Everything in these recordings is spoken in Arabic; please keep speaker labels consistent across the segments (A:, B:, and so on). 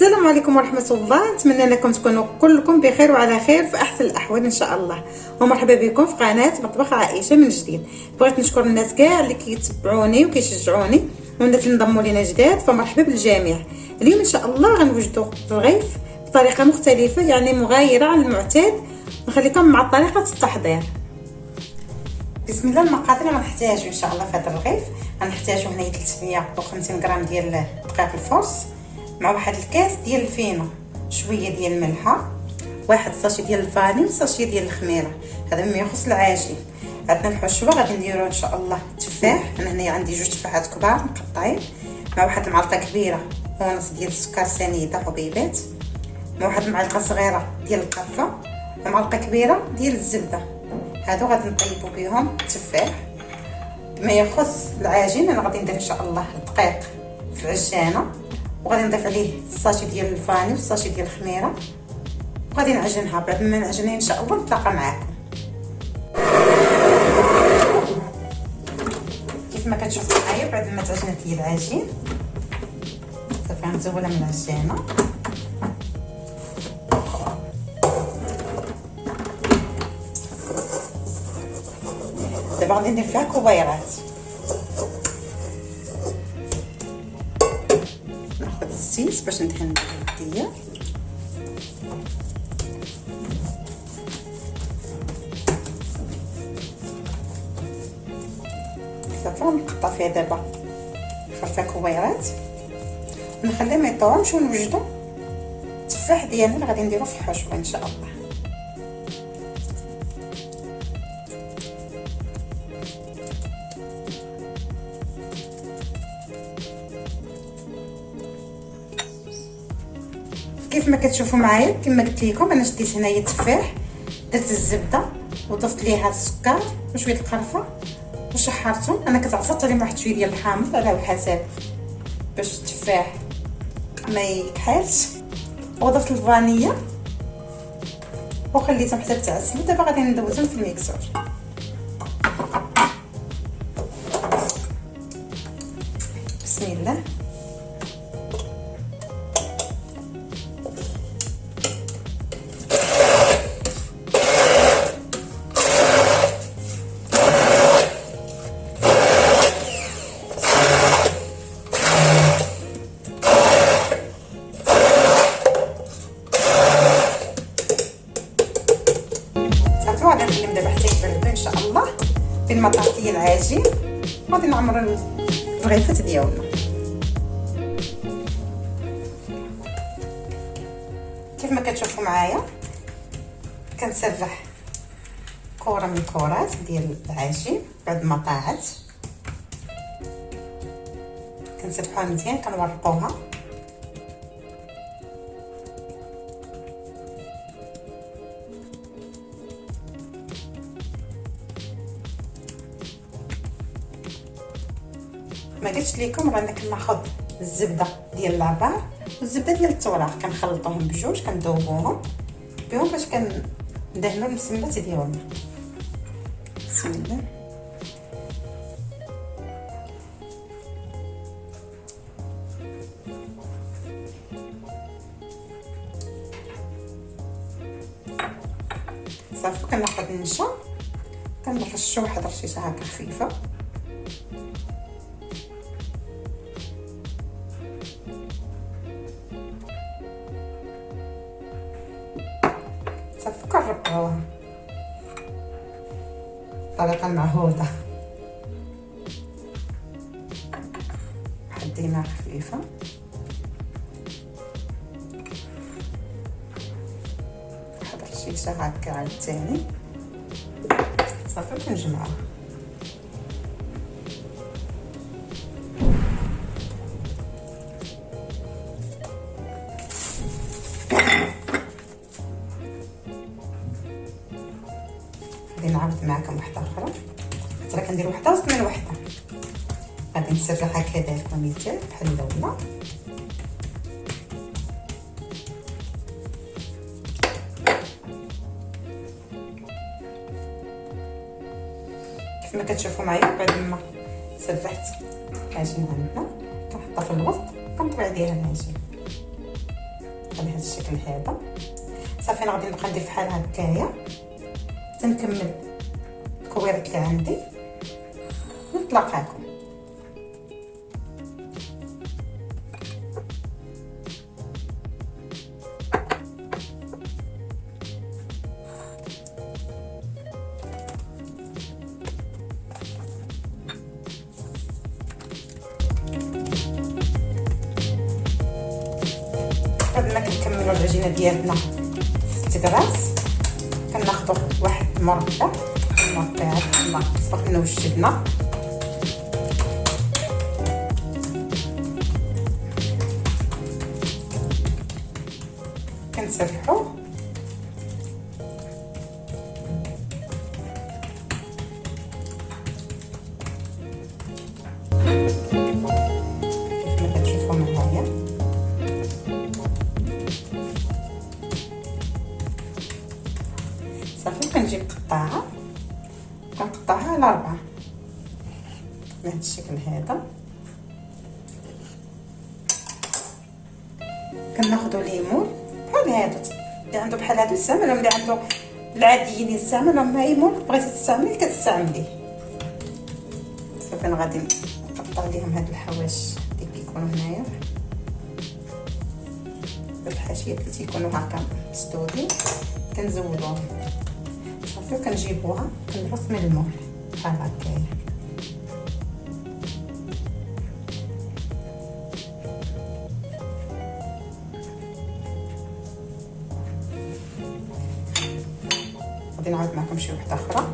A: السلام عليكم ورحمة الله. نتمنى انكم تكونوا كلكم بخير وعلى خير في احسن الاحوال ان شاء الله، ومرحبا بكم في قناة مطبخ عائشة من جديد. بغيت نشكر الناس كاع اللي كيتبعوني وكيشجعوني والناس اللي انضموا لينا جداد، فمرحبا بالجميع. اليوم ان شاء الله غنوجدوا رغيف بطريقة مختلفة، يعني مغايرة عن المعتاد. نخليكم مع طريقة التحضير. بسم الله. المقادير اللي غنحتاجو ان شاء الله في هذا الرغيف، غنحتاجو هنايا 350 غرام ديال دقيق الفرص، مع واحد الكاس ديال الفينو، شويه ديال الملحه، واحد ساشي ديال الفاني وساشي ديال الخميره. هذا مما يخص العجين. عندنا الحشوه غادي نديرو ان شاء الله تفاح. انا هنايا عندي جوج تفاحات كبار مقطعين، مع واحد المعلقه كبيره ونص ديال السكر سنيده حبيبات، مع واحد المعلقه صغيره ديال القرفه، ومعلقه كبيره ديال الزبده. هادو غادي نطيبو بهم التفاح. ما يخص العجين انا غادي ندير ان شاء الله الدقيق في العجانه، وغادي نضيف عليه الساشي ديال الفاني والساشي ديال الخميره، وغادي نعجنها. بعد ما نعجنها ان شاء الله نتلاقى معاكم. كيف ما كتشوفوا معايا بعد ما تعجنت لي العجين صافي غنزولها من العجانه. دابا غادي ندير فيها كبيرات. ناخذ الزيت باش ندهن يديا، صافي نقطع فيها دابا ندير فيها كبيرات ونخليها ما يطوعش، ونوجدو التفاح ديالنا اللي غادي نديرو في الحشوه ان شاء الله. كيف ما كتشوفوا معايا كما قلت لكم، انا شديت هنايا التفاح، درت الزبده وضفت ليها السكر وشويه القرفه وشحرتهم. انا كتعصرت عليهم واحد شويه ديال الحامض على حسب باش التفاح ما يكحلش، وضفت الفانيلا وخليتهم حتى تعسلوا. دابا غادي ندوزهم في الميكسور. بسم الله. غادي نخليهم دابا حتى يبردوا ان شاء الله بالمطاط ديال العجين، غادي نعمروا الرغيفات ديالنا. كيف ما كتشوفوا معايا كنسرح كره من الكرات ديال العجين بعد ما طاعت، كنسرحوها مزيان كنورقوها. ما قلتش لكم راه كناخذ الزبده ديال العبار والزبده ديال التوراق، كنخلطوهم بجوج، كندوبوهم بهم باش كندهنوا المسمات ديالنا. بسم الله. صافي كناخذ النشا كنرشوا واحد رشيشه هكا خفيفه، صافي كنربعوها الطريقه المعهوده، واحد الدماغ خفيفه، واحد الرشيشه هكا عاوتاني، صافي كنجمعوها. غادي نعاود معكم واحده اخرى، حتى كندير وحده وسط من وحده. غادي نسرحها كذلك مثال بحال الاولى. كيف ما كتشوفوا معايا بعد ما سرحت العجين عندنا كنحطها في الوسط كنطوي عليها العجين. على هذا الشكل هذا. صافي انا غادي نبقى ندير بحال هكايا تنكمل الكويرات اللي عندي ونتلاقاكم. قبل ما كنكملوا العجينه ديالنا في الكلاص كناخذوا واحد المربع كنا سبقنا وشدنا كنسرحوا كيف ما كتشوفوا معايا. صافي كنجيب قطعه كنقطعها على 4 بهذا الشكل هذا. كناخذوا ليمون بحال هادو اللي عنده بحال هادو يستعمل، اللي عنده العاديين يستعمل، اما ليمون بغيتي تستعملي كتستعمليه. صافي انا غادي نقطع ليهم هاد الحواش اللي كيكونوا هنايا، هاد الحاشيات اللي تيكونوا هكا مسدودين كنزولوهم. صافي كنجيبوها كنرص من المول بحال هكايا. غادي نعاود معكم شي وحده اخرى.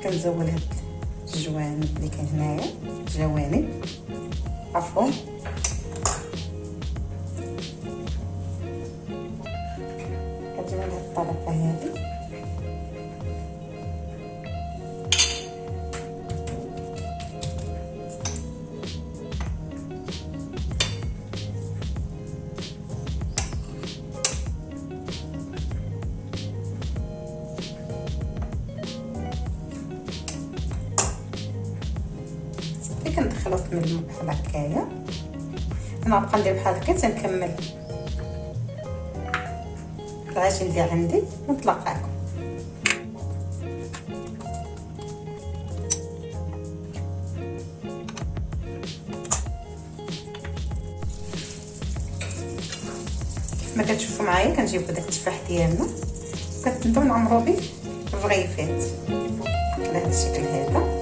A: كنزول هاد الجوانب اللي كاين هنايا، الجوانب عفوا، كتجينا لهاد الطرفه هادي كندخلو في الماء بحال هكايا. انا غنبقى ندير بحال هكا تنكمل العجين اللي عندي ونتلاقاكم. كيف ما كتشوفوا معايا كنجيبو داك التفاح ديالنا وكنبداو نعمرو به الرغيفات على هذا الشكل هذا.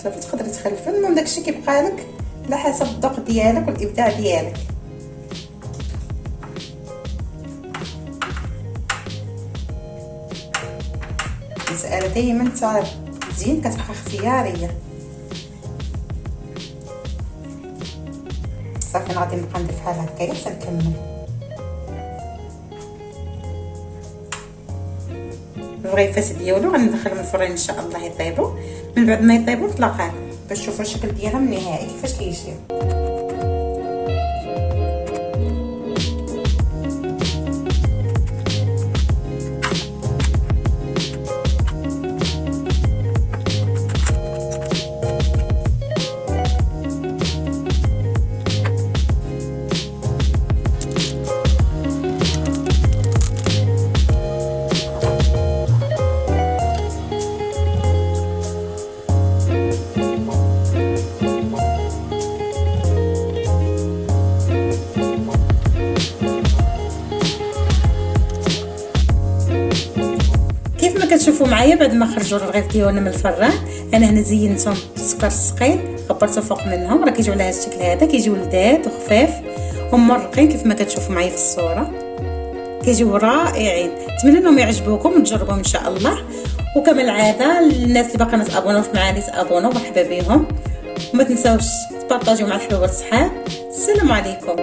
A: صافي تقدري تخلفي، المهم داكشي كيبقى لك على حسب الذوق ديالك والابداع ديالك. المسألة دايما تزيين كتبقى اختياريه. صافي انا غادي نبقى ندير بحال هكايا حتى نكمل الرغيفات ديالو. غندخلهم الفران ان شاء الله يطيبوا. من بعد ما يطيبوا نتلاقاكم باش تشوفوا الشكل ديالهم النهائي كيفاش كيجيو. كتشوفوا معايا بعد ما خرجوا الرغيف ديالنا من الفران، انا هنا زينتهم بالسكر الثقيل، غبرته فوق منهم، راه كيجيو على هذا الشكل هذا، كيجيو لذاذ وخفاف ومرقين كيف ما كتشوفوا معايا في الصوره، كيجيو رائعين. نتمنى انهم يعجبوكم وتجربوهم ان شاء الله. وكما العاده الناس اللي باقا ما تابونوش معايا تابونوا، مرحبا بهم، وما تنساوش تبارطاجيو مع الحلوه والصحاب. السلام عليكم.